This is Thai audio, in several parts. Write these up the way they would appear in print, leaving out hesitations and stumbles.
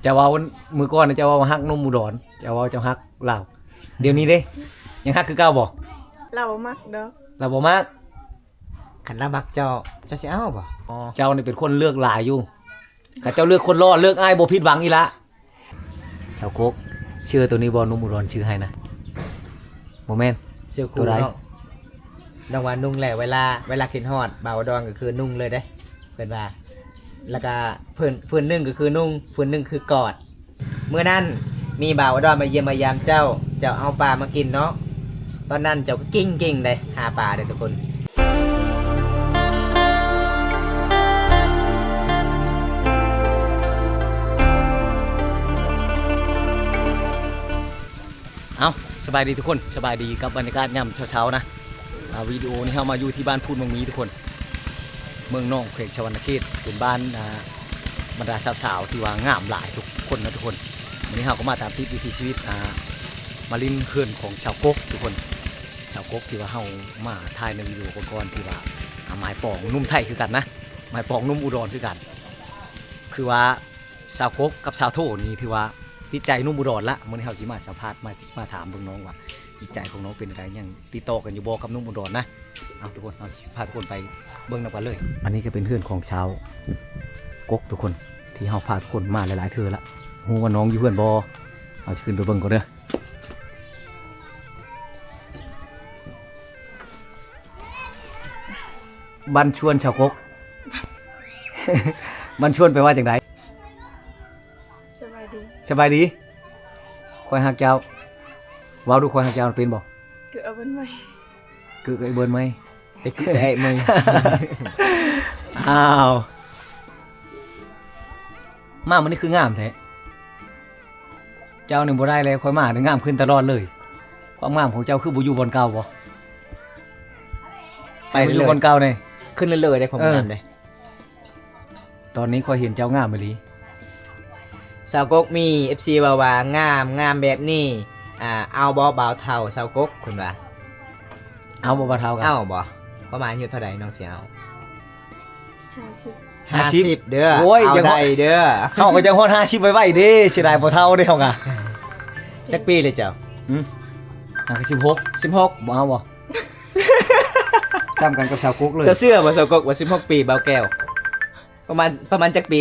จะว่ามือก่อนจะว่าฮักนุ่มอุดรจะว่าจะฮักลาวเดี๋ยวนี้เด้ยังฮักคือเก่าบ่ เราบ่มักดอก เราบ่มาก ขันเรามักเจ้าสิเอาบ่อ๋อ เจ้านี่เป็นคนเลือกหลายอยู่กับเจ้าเลือกคนรอดเลือกอ้ายบ่ผิดหวังอีละชาวโคกเชื่อตัวนี้บ่นุ่มอุดรชื่อให้นะบ่แม่น เสื้อ ตั คู่ วใด เนาะรางวัลนุ่งแหละเวลากินฮอดบ่าวดอนก็คือนุ่งเลยเด้เพิ่นว่าแล้วก็เพิ่นนึ่งก็คือนุ่งเพิ่นนึ่งคือกอดเมื่อนั้นมีบ่าวดอนมาเยี่ยมมายามเจ้าเอาปลามากินเนาะตอนนั้นเจ้าก็กิ้งเลยหาปลาเด้อทุกคน เอาสบายดีทุกคนสบายดีกับบรรยากาศยามเช้าๆนะวิดีโอนี้เฮามาอยู่ที่บ้านพูดเมืองมีทุกคนเมืองน้องเขตชวนาเขตเป็นบ้านบรรดาสาวๆที่ว่างามหลายทุกคนนะทุกคนวันนี้เฮาก็มาตามติดวิถีชีวิตมาลินเฮือนของชาวกกทุกคนชาวกกที่ว่าเฮามาถ่ายในวิดีโอก่อนๆที่ว่าหมายปองนุ่มไทยคือกันนะหมายปองนุ่มอุดรคือกันคือว่าชาวกกกับชาวโทนี่ถือว่าติดใจนุ่มอุดรละมื้อนี้เฮาสิมาสัมภาษณ์มาถามเบิ่งน้องว่าจิตใจของน้องเป็นอะไรยังติดต่อกันอยู่บ่กับนุ่มอุดรนะเอาทุกคนเอาพาทุกคนไปเบิ่งนำกันเลยอันนี้ก็เป็นเพื่อนของชาวกกทุกคนที่เฮาพาทุกคนมาหลายๆเทื่อละฮู้ว่าน้องอยู่เพื่อนบ่เอาสิขึ้นไปเบิ่งก่อนเด้อบ้านชวนชาวกก บ้านชวนไปว่าจังได สบายดี สบายดีคอยหักเจ้าเว้าดูคอยหักเจ้าเป็นบ่ คือเอาเป็นใหม่ คือไอ้เบิร์นไหม ไอ้คือไอ้มึง อ้าวมามันนี่คืองามแท้เจ้าหนึ่งบ่ได้เลยคอยมาเนี่ยงามขึ้นตลอดเลยความงามของเจ้าคือบ่อยู่บนเก่าบ่ ไป บ่อ เรื่ ยู่ อบ น ย เก่าเนี่ย ๆขึ้นเรื่อยๆได้ความงามเลย ตอนนี้คอยเห็นเจ้างามไปลี สาวกกมี FC ว่างามแบบนี้เอาบ่บ่าวเท่าสาวกกคุณว่า เอาบ่บาเท้ากัน เอาบ่ประมาณอยู่เท่าใดน้องสิเอา 50 50เด้อ โอ้ย เอา ยัง ได้เด้อ เฮาก็จังฮอด50ไว้ๆเด้เสียดายบ่เท่าเด้เฮากะ จักปีเลยเจ้า 16 16 บ่เอาบ่ซ้ำกันกับชาวกุ๊กเลย เจ้าเสื้อบ่สาวกกว่า16 ปีบ่าวแก้วประมาณจักปี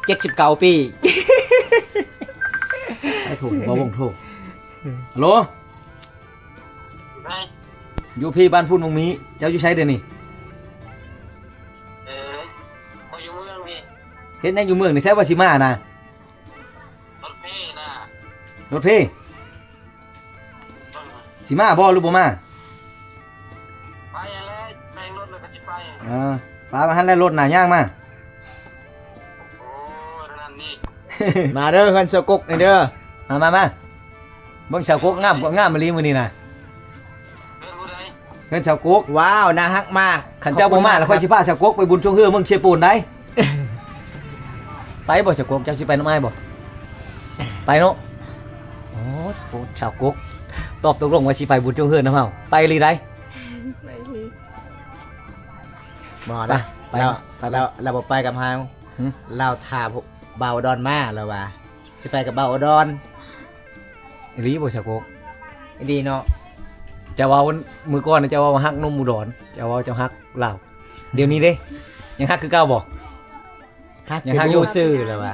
79 ปี ไอ้ถูกบ่วงถูกฮัลโหลอยู่พี่บ้านพูดมงมีเจ้าอยู่ใช้เดี๋ยวนี้ เขาอยู่เมืองพี่ เฮ็ดหยังอยู่เมืองนี่ใช่ว่าสิมานะ รถพี่นะ รถพี่สิมาบ่หรือบ่มา ไปแล้วแม่งรถเลยก็จะไป ป้ามาหันแล้วรถหน้าย่างมา โอ้นั่นนี่ มาเด้อเพิ่นสาวกกนี่เด้อ มาเบิ่งชาวกุ๊กงามกว่างามมะลิมื้อนี้น่ะ เรื่องอะไร เพิ่นชาวกุ๊ก ว้าวน่าฮักมาก ขันเจ้าบ่มาแล้วค่อยสิพาชาวกุ๊กไปบุญช่วงเฮือเมืองเชียงปูนได้ ไปบ่ชาวกุ๊กเจ้าสิไปน้ำอ้ายบ่ไปเนาะโอ้โหชาวกุ๊กตอบตกลงว่าสิไปบุญช่วงเฮือนำเฮาไปลีได้ ไปเลย บ่ได้ ไป แล้วเราบ่ไปกับเฮา หึ เราท่าบ่าวดอนมาแล้วว่าสิไปกับบ่าวดอน อีหลีบ่ชาวกุ๊ก ดีเนาะ จะว่ามือก่อนจะว่าฮักนุ่มอุดรจะว่าจะฮักลาวเดี๋ยวนี้เด้ยังฮักคือเก่าบ่ ฮัก ยังฮักอยู่ ซื่อแล้วว่า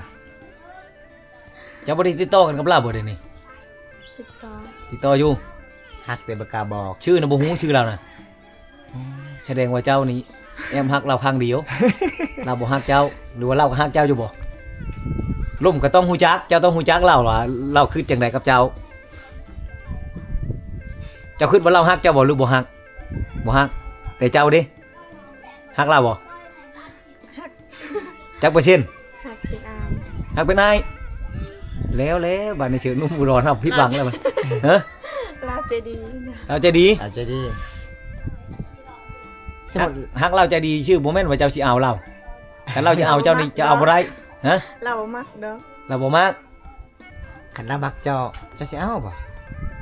จะบ่ได้ติดต่อกันกับลาวบ่เดี๋ยวนี้ ติดต่อ ติดต่ออยู่ ฮักแต่บ่กล้าบอก ชื่อน่ะบ่ฮู้ชื่อเราน่ะแสดงว่าเจ้านี่แอมฮักเราครั้งเดียว เราบ่ฮักเจ้าหรือว่าเราก็ฮักเจ้าอยู่บ่ล่มก็ต้องฮู้จักเจ้าต้องฮู้จักเราล่ะเราคิดจังไดกับเจ้าเจ้าคิดว่าเราฮักเจ้าบ่หรือบ่ฮักบ่ฮักแต่เจ้าเด้ฮักเราบ่จักเปอร์เซ็นต์ หักเป็นอาม ฮักเป็นนายแล้วบัดนี้ชื่อนุ่มอุดรเฮาผิดหวังแล้วมันฮะ ลาวใจดีนะ เราใจดี อาจจะดี ฮักเราใจดีชื่อบ่แม่นว่าเจ้าสิเอาเราคันเราจะเอาเจ้านี่จะเอาบ่ได้ฮะ เราบ่มักดอก เราบ่มาก ขันเรามักเจ้าสิเอาบ่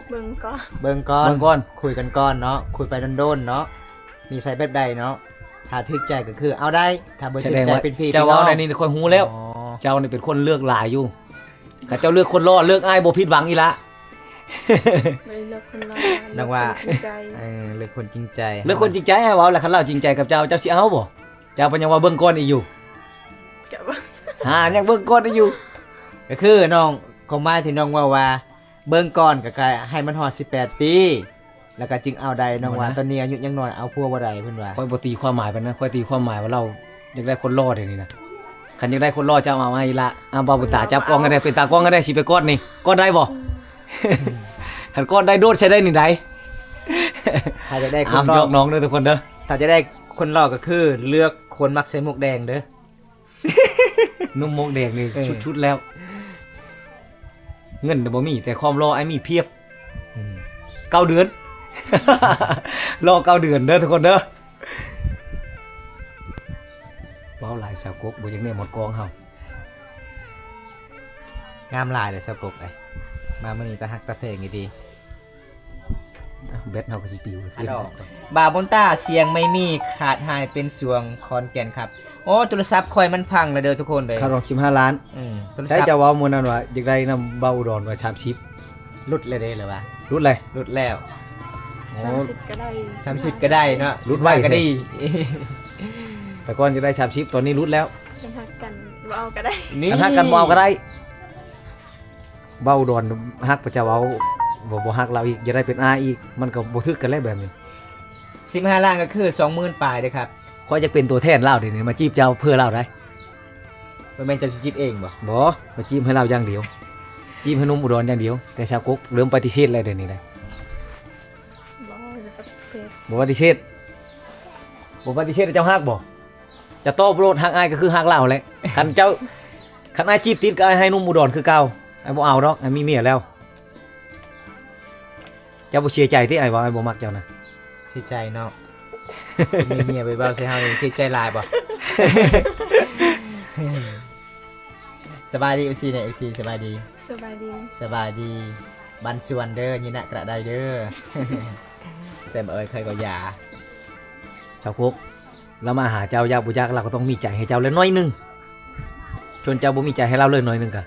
เบิ่งก่อน เบิ่งก่อน เบิ่งก่อน คุยกันก่อนเนาะคุยไปโดนๆเนาะมีใส่แบบใดเนาะถ้าถึกใจก็คือเอาได้ถ้าบ่ แส ถึก ดง ใจ ว่า เป็นพี่ เจ้า น้ เว้า อง ในนี้ค่อยฮู้แล้ว อ๋อ เจ้านี่เป็นคนเลือกหลายอยู่ข้าเจ้าเลือกคนรอเลือกอ้ายบ่ผิดหวังอีละ ไม่เลือกคนรอ นักว่า เลือกคนจริงใจ เลือกคนจริงใจ เลือกคนจริงใจให้เว้าแล้วคันเราจริงใจกับเจ้าเจ้าสิเอาบ่เจ้าเพิ่นยังว่าเบิ่งก่อนอีกอยู่ กะว่า ยังเบิ่งก่อนอีกอยู่ ก็คือน้องของมาที่น้องว่าเบิ่งก่อนก็ให้มันฮอด18 ปี แล้วก็จึงเอาได้น้องว่าตอนนี้อายุยังน้อยเอาพัวบ่ได้เพิ่นว่า ค่อยบ่ตีความหมายปานนั้นค่อยตีความหมายว่าเราอยากได้คนรอดเดี๋ยวนี้นะคันอยากได้คนรอดเจ้าเอามาอีละบ่าวบุญตาจับกล้องกันได้เป็นตากล้องกันได้สิไปกอดนี่กอดได้บ่ คันกอดได้โดดใช้ได้นี่ได้ ถ้าจะได้ค ห้าน ม ร ย อ อกน้องเด้อทุกคนเด้อ ถ้าจะได้คนรอก็คือเลือกคนมักใส่หมวกแดงเด้อ นุ่มโมกแดงนี่ เออ ชุดๆแล้ว เงินน่ะบ่มีแต่ความรอไอ้มีเพียบ 9 เดือน รอ9 เดือนเด้อทุกคนเด้อเว้าหลายสาวกกบ่อยากแน่หมดกองเฮาง ามหลายเลยสาวกกเลยมามื้อนี้ตาฮักตาเพลงดี เบ็ดเฮาก็สิปิว อันออก บ่าวบนต้าเสียงไม่มีขาดหายเป็นสวงคอนแก่นครับโอ้โทรศัพท์คอยมันพังแล้วเด้อทุกคนเลย ค่ารอง15 ล้าน โทร ใช้ ศัพท์ จะเว้ามื้อนั้นว่าอยากได้นำเบาอุดรว่าชามชิป รุดเลยเด้อเหรอวะ รุดเลย รุดแล้ว 30ก็ได้ 30ก็ได้เนาะ รุดไว้ 15ก็ เถอะ ดี แต่ก่อนจะได้ชามชิปตอนนี้รุดแล้ว กันหักกันบ่เอาก็ได้ อันฮักกันบ่เอาก็ได้เบาอุดรฮักพระเจ้าเอาบ่ฮักเราอีกจะได้เป็นอาอีกมันก็บ่ทึกกันแล้วแบบนี้ 15ล้านก็คือ 20,000ปลายเด้อครับ ขอยจะเป็นตัวแทนเล่าเดี๋ยวนี้มาจีบเจ้าเพื่อเล่าได้ บ่แม่นเจะสิจิบเองบ่ บ่มาจีบให้เล่าอย่างเดียวจีบให้หนุ่มอุดรอย่างเดียวแต่ชาวกกเริ่มปฏิเสธแล้วเดี๋ยวนี้นะ บ่จะปฏิเสธ บ่ปฏิเสธบ่ปฏิเสธเจ้าฮักบ่จะโต้โปรดฮักอ้ายก็คือฮักเล่าแหละคันเจ้าคันอ้ายจีบติดก็อ้ายให้หนุ่มอุดรคือเก่าอ้ายบ่เอาดอกอ้ายมีเมียแล้ว เจ้าบ่เสียใจที่อ้ายว่าอ้ายบ่มักเจ้านะ เสียใจเนาะ มีเมียไปเบ้าใส่เฮานี่เสียใจหลายบ่ สบายดี FC เนี่ย FC สบายดี สบายดี สบายดีบันส่วนเด้อยินะกระไดเด้อ แซมเอ้ยเคยก็อย่า ชาวกกเรามาหาเจ้าอยากบ่อยากเราก็ต้องมีใจให้เจ้าแล้วน้อยหนึงชวนเจ้าบ่มีใจให้เราเลยน้อยหนึงกะ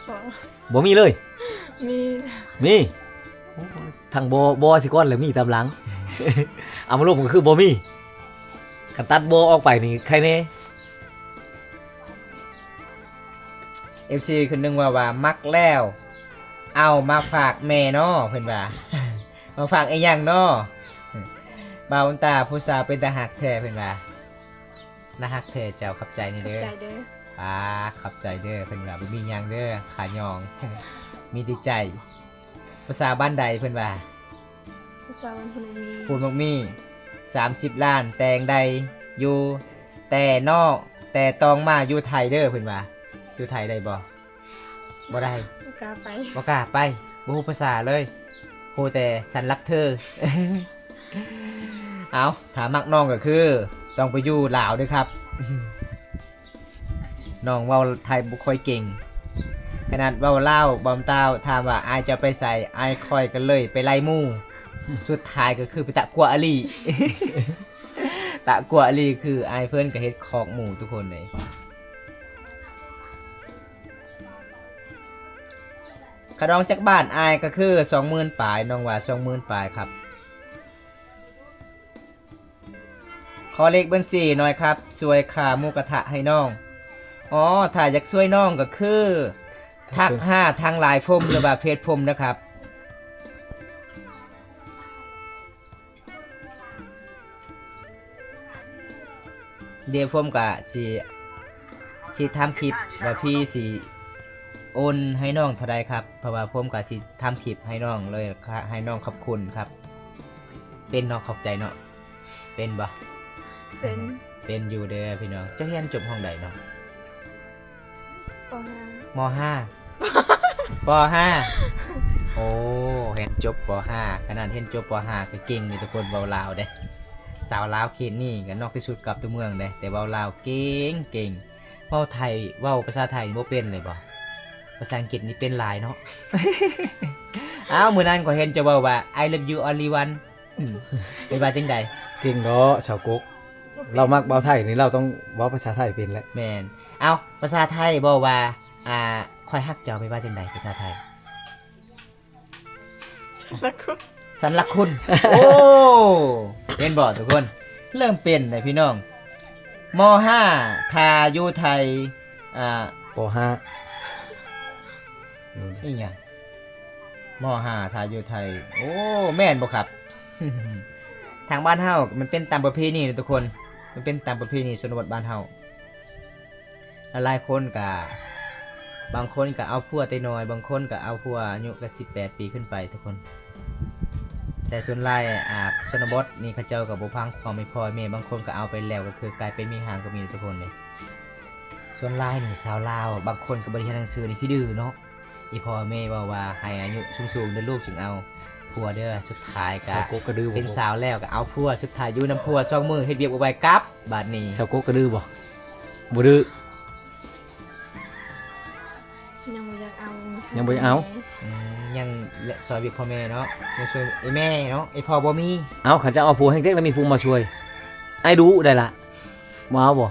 บ่ บ่มีเลย มี มีทางบสิก้อนเลยมีตามหลัง เอามาลงก็คือบ่มีกันตัดบออกไปนี่ใครแน่ FC คือนึงว่ามักแล้ว เอามาฝากแม่เนาะเพิ่นว่า มาฝากไอ้หยังเนาะบ่าวตาผู้สาวเป็นตาหักแท้เพิ่นว่าน่าฮักแท้เจ้าขับใจนี่ ขอบ เด้อ ใจเด้อ ขับใจเด้อเพิ่นว่าบ่มีหยังเด้อขายอง มีดีใจภาษาบ้านใดเพิ่นว่า ผู้สาววันพนมี พูดมักมี30 ล้านแต่งใดอยู่แต่นอกแต่ตองมาอยู่ไทยเด้อเพิ่นว่าอยู่ไทยได้บ่บ่ได้ บ่กล้าไป บ่กล้าไปบ่ฮู้ภาษาเลยฮู้แต่ฉันรักเธอ เอาถ้ามักน้องก็คือต้องไปอยู่ลาวเด้วยครับ น้องเว้าไทยบ่ค่อยเก่ง ขนาดเว้าลาวบอมตาวถามว่าอายจะไปใส่อายคอยกันเลยไปไล่หมู่ สุดท้ายก็คือไปตะกัวอลี ตะกัวอลีคืออายเพิ่นก็เฮ็ดคอกหมู่ทุกคนเลยขะดองจากบ้านอายก็คือ 20,000 ปลายน้องว่า 20,000 ปลายครับ ขอเลขบัญชีหน่อยครับช่วยค่าหมูกระทะให้น้องอ๋อถ้าอยากช่วยน้องก็คือทัก5ทางไลน์ผมหรือว่าเพจผมนะครับเดี๋ยวผมก็สิทำคลิปว่าพี่สิโอนให้น้องเท่าใดครับเพราะว่าผมก็สิทำคลิปให้น้องเลยให้น้องขอบคุณครับเป็นน้องขอบใจเนาะเป็นบ่ เป็น เป็นอยู่เด้อพี่น้องเจ้าเรียนจบห้องใดเนาะ ป .5 ม.5 ป .5 โอ้เห็นจบป .5 ขนาดเห็นจบป .5 ก็เก่งมีทุกคนเว้าลาวเด้สาวลาวเขตนี่ก็นอกที่สุดกับตัวเมืองเด้แต่เว้าลาวเก่งเว้าไทยเว้าภาษาไทยบ่เป็นเลยบ่ภาษาอังกฤษนี่เป็นหลายเนาะ อ้าวมื้อนั้นก็เห็นจะเว้าว่า I love you only one เป็นว่าจังใด เก่งเนาะชาวกกเรามักเบาไทยนี่เราต้องเว้าภาษาไทยเป็นแหละ แม่น เอาภาษาไทยบอกว่าคอยฮักเจ้าไปว่าจังไดภาษาไทย ฉันละคุณ สันลักคุณ โอ้เป็นบ่ทุกคนเริ่มเป็นเลยพี่น้องม.5 ทาอยู่ไทยปห้า อีหยังม.5 ทาอยู่ไทยโอ้แม่นบ่ครับ ทางบ้านเฮามันเป็นตามประเพณีนะทุกคนมันเป็นตามประเพณีชนบทบ้านเฮาหลายคนก็บางคนก็เอาผัวแต่น้อยบางคนก็เอาผัวอายุก็18 ปีขึ้นไปทุกคนแต่ส่วนหลายชนบทนี่เขาเจ้าก็บ่พังความไม่พอแม่บางคนก็เอาไปแล้วก็คือกลายเป็นมีหางก็มีทุกคนเลยส่วนหลายนี่สาวลาวบางคนก็บ่ได้เรียนหนังสือนี่พี่ดื้อเนาะอีพ่อแม่ว่าให้อายุสูงๆเด้อลูกจึงเอาผัวเด้อสุดท้ายก็ ชาวโกกกระดือบ่ เป็นสาวแล้วก็เอาผัวสุดท้ายอยู่น้ำผัว2มือเฮ็ดเวียกบ่ไหวกลับบัดนี้ ชาวโกกกระดือบ่ดื้อ ยังบ่อยากเอา ยังบ่อยากเอา ยังซอยเวียกพ่อแม่เนาะยังช่วยไอ้แม่เนาะไอ้พ่อบ่มี เอาขันจะเอาผัวแห้งเด็กแล้วมีผู้มาช่วยไอ้ดูได้ละมาเอาบ่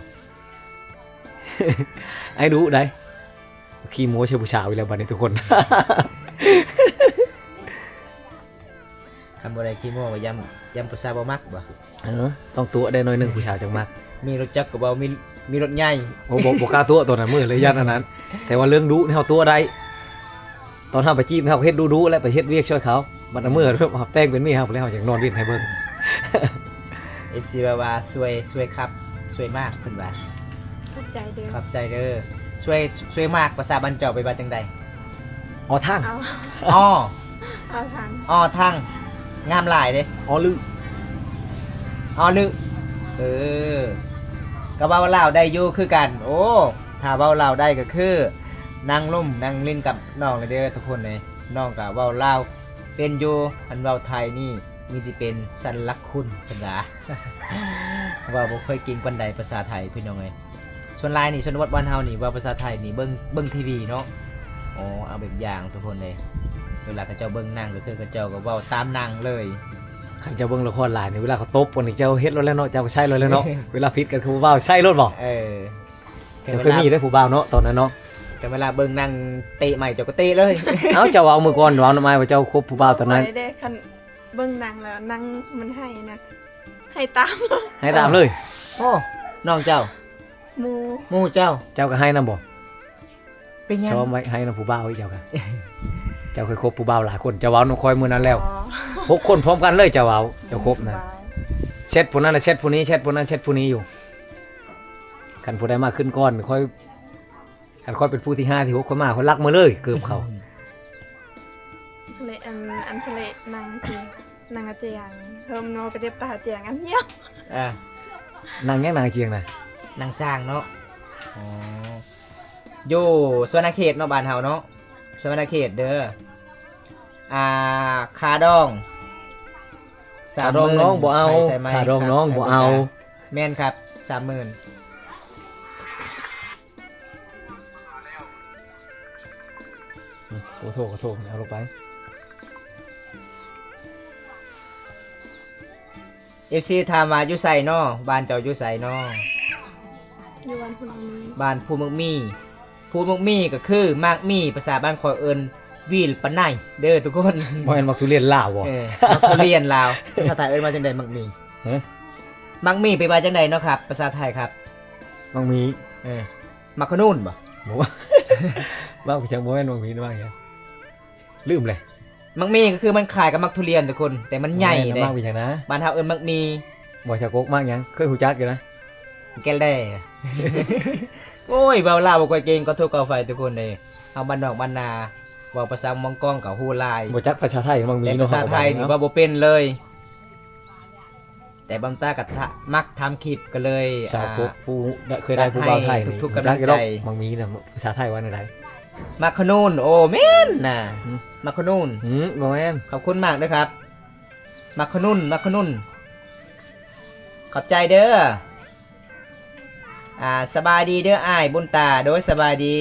ไอ้ดูได้ขี้โม้เชื่อผู้ชายอีกแล้วบัดนี้ทุกคน คำบ่ได้ขี้โม้ว่ายำผู้สาวบ่มักบ่ ต้องตัวได้หน่อยหนึงผู้ชายจังมาก มีรถจักรก็บ่มีรถใหญ่ โอ้บ่กล้าตัวนั้นมือเลยยันอันนั้น แต่ว่าเรื่องดูนี่เฮาตัวได้ตอนเฮาไปจีบเฮาเฮ็ดดูแล้วไปเฮ็ดเวียกช่วยเขาบัดเอามือเริ่มเอาแต่งเป็นเมียเฮาแล้วเฮาจังนอนเวียนให้เบิ่ง FC ว่าสวยครับสวยมากเพิ่นว่า เข้าใจเด้อ ขอบใจเด้อสวยมากภาษาบ้านเจ้าไปว่าจังใด อ๋อทาง เอา อ้อ เอาทาง อ้อทั้งงามหลายเด้ อ๋อลือ อ้อนึก็เว้าลาวได้อยู่คือกัน โอ้ถ้าเว้าลาวได้ก็คือนั่งล่มนั่งเล่นกับน้องเลยเด้อทุกคนเลยน้องก็เว้าลาวเป็นอยู่อันเว้าไทยนี่มีที่เป็นสันลักคุณเพิ่นว่า ว่าบ่เคยเก่งปานใดภาษาไทยพี่น้องเอ้ยส่วนหลายนี่ชนบทบ้านเฮานี่ว่าภาษาไทยนี่เบิ่งทีวีเนาะอ๋อเอาแบบอย่างทุกคนเลยเวลาเขาเจ้าเบิ่งหนังก็คือเขาเจ้าก็เว้าตามหนังเลย ขันเจ้าเบิ่งละครหลายนี่เวลาเขาตบวันนี้เจ้าเฮ็ดแล้วเนาะเจ้าก็ใช่แล้วเนาะ เวลาผิดกันคือผู้บ่าวใช่รถบ่ เออ เจ้าเคยมีได้ผู้บ่าวเนาะตอนนั้นเนาะ แต่เวลาเบิ่งหนังเตะใหม่เจ้าก็เตะเลย เอ้าเจ้าเอามือก่อนวางทำไมว่าเจ้าคบผู้บ่าวตอนนั้น ไว้ได้คันเบิ่งหนังแล้วหนังมันให้นะให้ตาม ให้ตามเลย โอ้น้องเจ้า หมู หมู่เจ้า เจ้าก็ให้นำบ่ เป็นยัง ชอบไว้ให้นำผู้บ่าวอีกเจ้าก็ เจ้าเคยคบผู้บ่าวหลายคนเจ้าเว้าน้องคอยมื้อนั้นแล้ว อ๋อ 6 คนพร้อมกันเลยเจ้าเว้าเจ้าคบนะแชทผู้นั้นน่ะแชทผู้นี้แชทผู้นั้นแชทผู้นี้อยู่คันผู้ใดมาขึ้นก่อนค่อยคันค่อยเป็นผู้ที่5ที่6คนมาค่อยรักมาเลยเกือบเขา เลยอันเฉลยนางทีนางอาเจียงเพิ่มโนกระเดียบตาเจียงอันเดียว อ่ะ นางแง่นางเจียงน่ะ นางสร้างเนาะอ๋ออยู่สวรรณเขตเนาะบ้านเฮาเนาะสวรรณเขตเด้อคาดอง ขาดองน้องบ่เอา ใส่ไม้ ขาดองน้องบ่เอา แม่นครับ 30,000 ขอโทษเอาลงไป FC ถามว่าอยู่ไสเนาะบ้านเจ้าอยู่ไสเนาะ อยู่วันพุธนี้ บ้านภูมักมีภูมักมีก็คือมากมีภาษาบ้านข่อยเอิ้นวีลปานไนเด้อทุกคน บ่แม่นมักทุเรียนลาวบ่ มักทุเรียนลาวภาษาไทยเอิ้นว่าจังไดมักมี ฮะ มักมีไปว่าจังไดเนาะครับภาษาไทยครับ บางมี มักขนุนบ่ บ่ว่า บ้าจังบ่แม่นบางมีนะว่าอย่างลืมเลย มักมีก็คือมันคล้ายกับมักทุเรียนทุกคน แต่มันใหญ่ บ่ เด้ มากไปจังนะ บ้านเฮาเอิ้นมักมี บ่ชาวกกมากหยังเคยฮู้จักอยู่นะ แก้วได้ โอ้ยเว้าลาวบ่ค่อยเก่งก็ทุกข์ก็ไฟทุกคนเลยเอาบ้านนอกบ้านนาเว้าภาษามองกล้องก็ฮู้หลาย บ่จักภาษาไทยบางมี แต่ เนาะ ภาษาไทยนี่ว่าบ่เป็นเลย แต่บางตากับมักทำคลิปก็เลย ชาวกกผู้เคยได้ผู้บ่าวไทยนี่ ทุกๆกำลังใจ บางมีน่ะภาษาไทยว่าได มักขนุนโอ้แม่นน่ะมักขนุน บ่แม่น ขอบคุณมากนะครับมักขนุนขอบใจเด้อสบายดีเด้ออ้ายบุญตาโดยสบายดี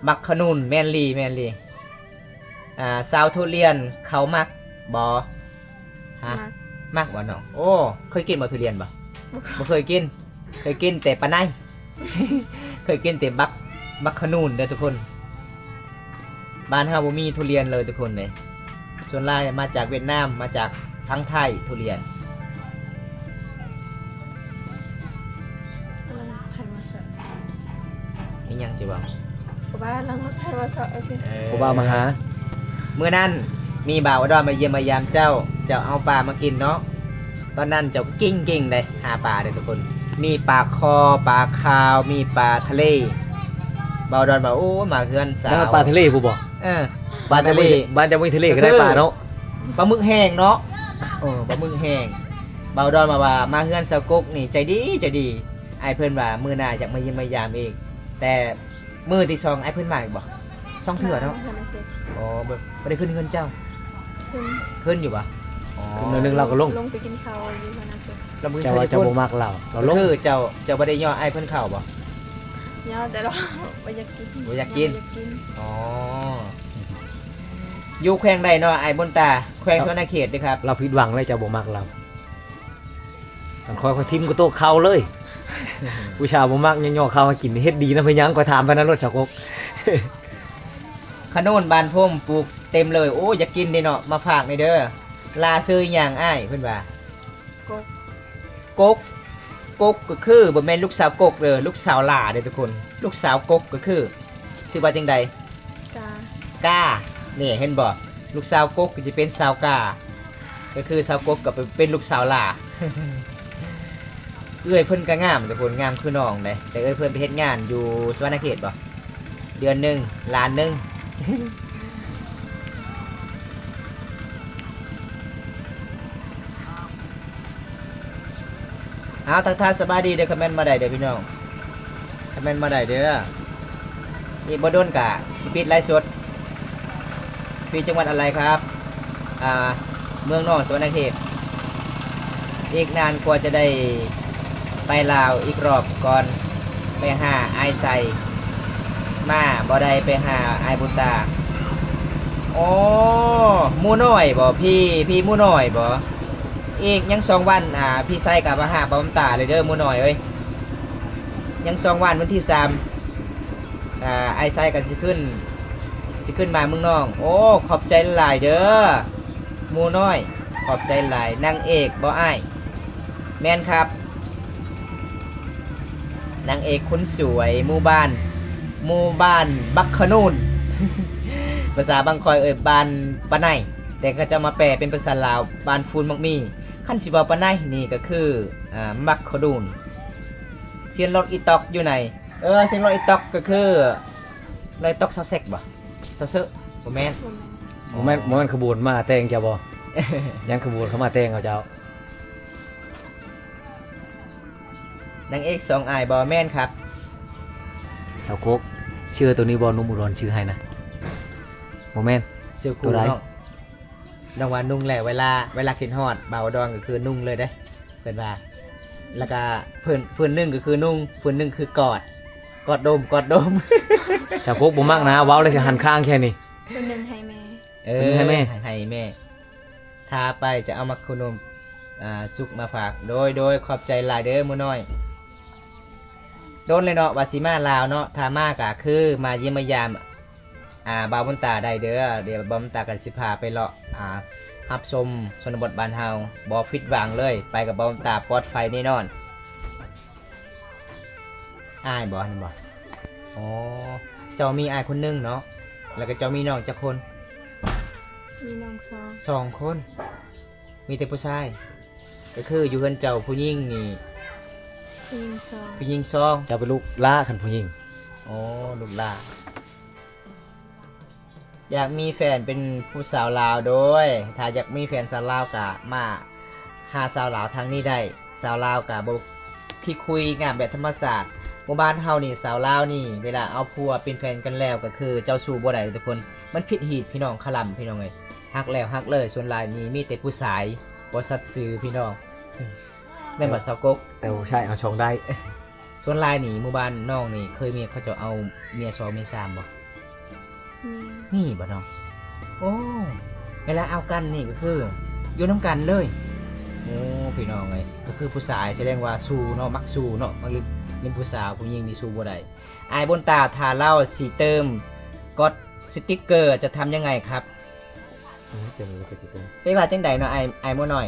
มักขนุนแม่นลีสาวทุเรียนเขามักบ่ฮะ มา มักบ่น้องโอ้เคยกินบ่ทุเรียนบ่เคยกินแต่ปานใน เคยกินแต่บักขนูนเด้อทุกคนบ้านเฮาบ่มีทุเรียนเลยทุกคนเลยส่วนหลายมาจากเวียดนามมาจากทั้งไทยทุเรียน ไทยมาสอน มีหยังจะบอก เพราะว่าลังรถไทยมาสอนโอเค ผมว่ามาหา เมื่อนั้นมีบ่าวอุดรมาเยี่ยมมายามเจ้าเอาปลามากินเนาะตอนนั้นเจ้าก็กิ้งเลยหาปลาเลยทุกคนมีปลาคอปลาคาวมีปลาทะเลบ่าวอุดรบอกโอ้มาเฮือนสา แล้ว ว ปลาทะเลผู้บอก ปลาทะเล บ้านจะไม่ทะเลก็ได้ปลาเนาะ ปลาหมึกแห้งเนาะปลาหมึกแห้งบ่าวอุดรมาเฮือนสาวกกนี่ใจดีไอ้เพิ่นว่ามื้อหน้าอยากมาเยี่ยมมายามอีกแต่มื้อที่สองไอ้เพิ่นมาอีกบ่สองเทื่อเนาะ มาเสร็จ อ๋อบ่ได้ขึ้นเฮือนเจ้า ขึ้น ขึ้นอยู่บ่อ๋อ คือนึงเราก็ลง ลงไปกินข้าวอยู่พนันเสร็จ เรามือ เจ้าว่าเจ้าบ่มักเราเราลง คือเจ้าบ่ได้ย่อไอ้เพิ่นเข้าบ่ ยาวแต่เราไม่อยากกิน บ่อยากกิน อยากกิน อ๋ออยู่แขวงใดเนาะไอ้บนตาแขวงสวรรณเขตเด้อครับ เราผิดหวังเลยเจ้าบ่มักเรามันคอยทิมก็โตะเข้าเลยผู้ชายบ่มักย่อๆเข้ามากินเฮ็ดดีนะเพิ่นยังก็ถามไปนั้นรถชาวกก ขนุนบานพมปลูกเต็มเลยโอ้อยากกินเด้เนาะมาฝากในเด้อลาซื้อหยังอ้ายเพิ่นว่าก ด กกก็คือบ่แม่นลูกสาวกกเด้อลูกสาวหล่าเด้อทุกคน ลูกสาวกกก็คือชื่อว่าจังใด กา ก้านี่เห็นบ่ลูกสาวกกก็จะเป็นสาวกาก็คือสาวกกก็เป็นลูกสาวหล่า เอ้ยเพิ่นก็งามแต่คนงามคือน้องเด้แต่เอ้ยเพิ่นไปเฮ็ดงานอยู่สวรรณเขตบ่เดือนหนึงล้านหนึง เอาทักทายสบายดีเด้อคอมเมนต์มาได้เด้อพี่น้องคอมเมนต์มาได้เด้อนี่บ่โดนกะสิปิดไลฟ์สดพี่จังหวัดอะไรครับเมืองนอกสวรรณเขตอีกนานกว่าจะได้ไปลาวอีกรอบก่อนไปหาไอายใส่มาบ่ได้ไปหาไอายบุญตาอ๋อหมู่น้อยบ่พี่หมู่น้อยบ่อีกยัง2 วันพี่ใส่กับมาหาบ่บุญตาเลยเด้อหมู่น้อยเอ้ยยัง2 วันวันที่3ไอายใส่ก็สิขึ้นมาเมืองน้องโอ้ขอบใจหลายเด้อหมู่น้อยขอบใจหลายนางเอกบ่อ้ายแม่นครับนางเอกคนสวยหมู่บ้านบักขนูน ภาษาบางคอยบ้านปะไนแต่ก็จะมาแปลเป็นภาษาลาวบ้านฟูนมักมีขั้นสิว่าปะไนนี่ก็คือบักขนูนเสียงรถอีตอกอยู่ไหนเสียงรถอีตอกก็คือรถอีตอกซอเซ็กบ่ซอเซอบ่แม่น บ่แม่น บ่แม่นขบวนมาแต่งเจ้าบ่ ยังขบวนเข้ามาแต่งเอาเจ้าน างเอก2อายบ่แม่นครับ ชาวกกชื่อตัวนี้บ่นุ่มอุดรชื่อให้นะบ่แม่น เสื้อ ตั คู่ วไร เนาะรางวัลนุ่งแหละเวลากินฮอดบ่าวดอนก็คือนุ่งเลยเด้เพิ่นว่าแล้วก็เพิ่นหนึงก็คือนุ่งเพิ่นหนึงคือกอดโดม ชาวกกบ่มักนะเว้าแล้วสิหันข้างแค่นี้ เป็นหนึ่งให้แม่ ให้แม่ถ้าไปจะเอามาขนมสุกมาฝากโดยขอบใจหลายเด้อมื้อน้อยโดนเลยเนาะว่าสิมาลาวเนาะถ้ามาก็คือมาเยี่ยมมายามบ่าวบุญตาได้เด้อเดี๋ยวบ่าวบุญตากันสิพาไปเลาะรับชมชนบทบ้านเฮาบ่ผิดหวังเลยไปกับบ่าวบุญตาปลอดภัยแน่นอนอ้ายบ่นั่นบ่อ๋อเจ้ามีอ้ายคนหนึงเนาะแล้วก็เจ้ามีน้องจักคน มีน้องซอง 2 คนมีแต่ผู้ชายก็คืออยู่เฮือนเจ้าผู้หญิงนี่ ผู้หญิงซอง ผู้หญิงซอง เจ้าเป็นลูกล้าคันผู้หญิง อ๋อลูกหลานอยากมีแฟนเป็นผู้สาวลาวโดยถ้าอยากมีแฟนสาวลาวกะมาหาสาวลาวทางนี้ได้สาวลาวกะบ่ที่คุยงานแบบธรรมศาสตร์หมู่บ้านเฮานี่สาวลาวนี่เวลาเอาผัวเป็นแฟนกันแล้วก็คือเจ้าชู้บ่ได้ทุกคนมันผิดหีดพี่น้องคลำพี่น้องเอ้ยฮักแล้วฮักเลยส่วนหลายนี่มีแต่ผู้ชายบ่สัตย์ซื่อพี่น้อง แม่นบ่สาวกก แต่ว่าใช่เอาชองได้ ส่วนหลายนี่หมู่บ้านน้องนี่เคยมีเขาจะเอาเมีย2เมีย3บ่ มี นี่บ่น้องโอ้เวลาเอากันนี่ก็คืออยู่น้ำกันเลยโอ้พี่น้องเอ้ยก็คือผู้ชายแสดงว่าสู้เนาะมักสู้เนาะมัก เป็นผู้สาวผู้หญิงที่สู้บ่ได้อายบนตาทาเล่าสีเติมก็สติ๊กเกอร์จะทำยังไงครับ เติมเลยก็ติดตัว ไปว่าจังใดเนาะอายบ่น้อย